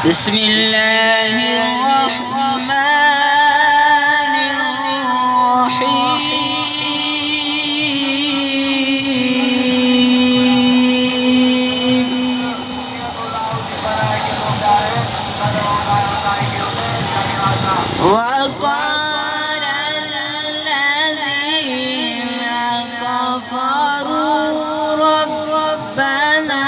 بسم الله الرحمن الرحيم وقال الذين كفروا ربنا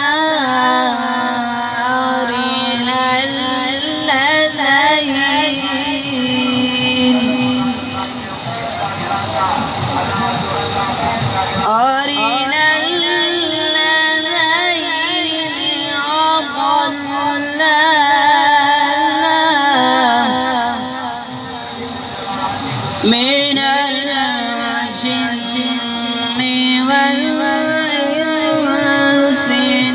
أرنا الذين أضللنا من الجن والإنس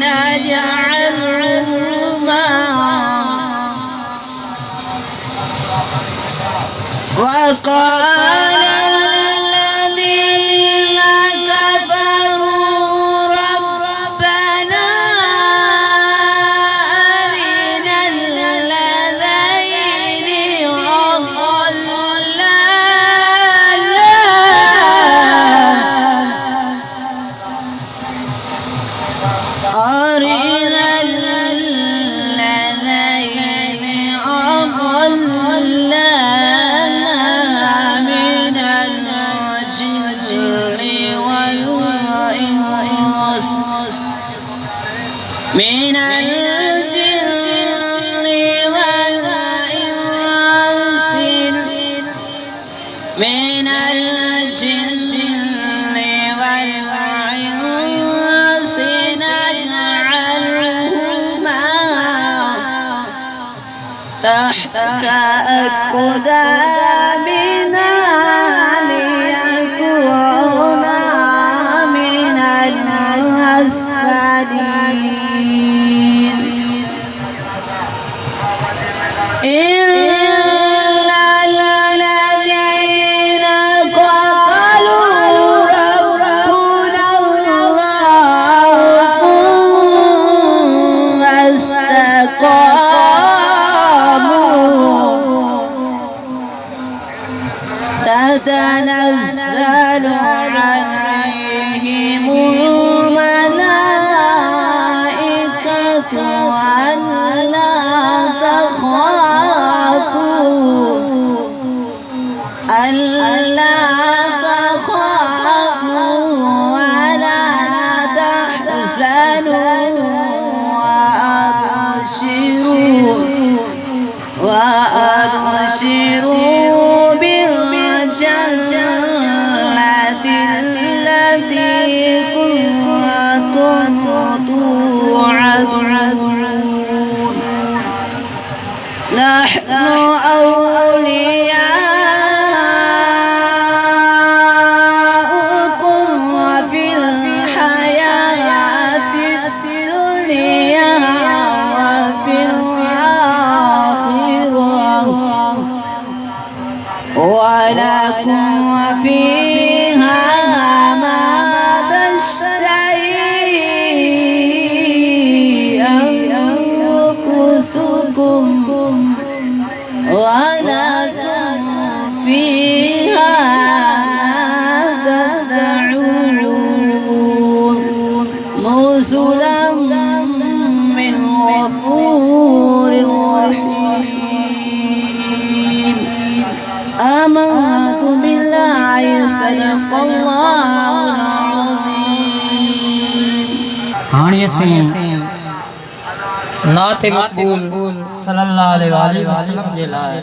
نجعلهما وقال الذين كفروا ربنا أرنا الذين أضللنا أرنا الذين أضللنا من الجن والإنس من الجن والإنس من الجن والإنس نجعلهما تحت أقدامنا ليكونا من الأسفلين إلا الذين قالوا ربنا الله ثم استقاموا تتنزل عليهم الملائكة ألا تخافوا ولا تحزنوا وأبشروا بالجنة التي كنتم توعدون نحن أولياؤكم وفي الحياة الدنيا وفي الآخرة ولكم فيها ما تشتهي أنفسكم ولكم فيها ما تدعون نزلا من غفور رحيم آمنت بالله صدق الله العظيم हाणिए से नाते मकबूल सल्लल्लाहु अलैहि वसल्लम जे लाइ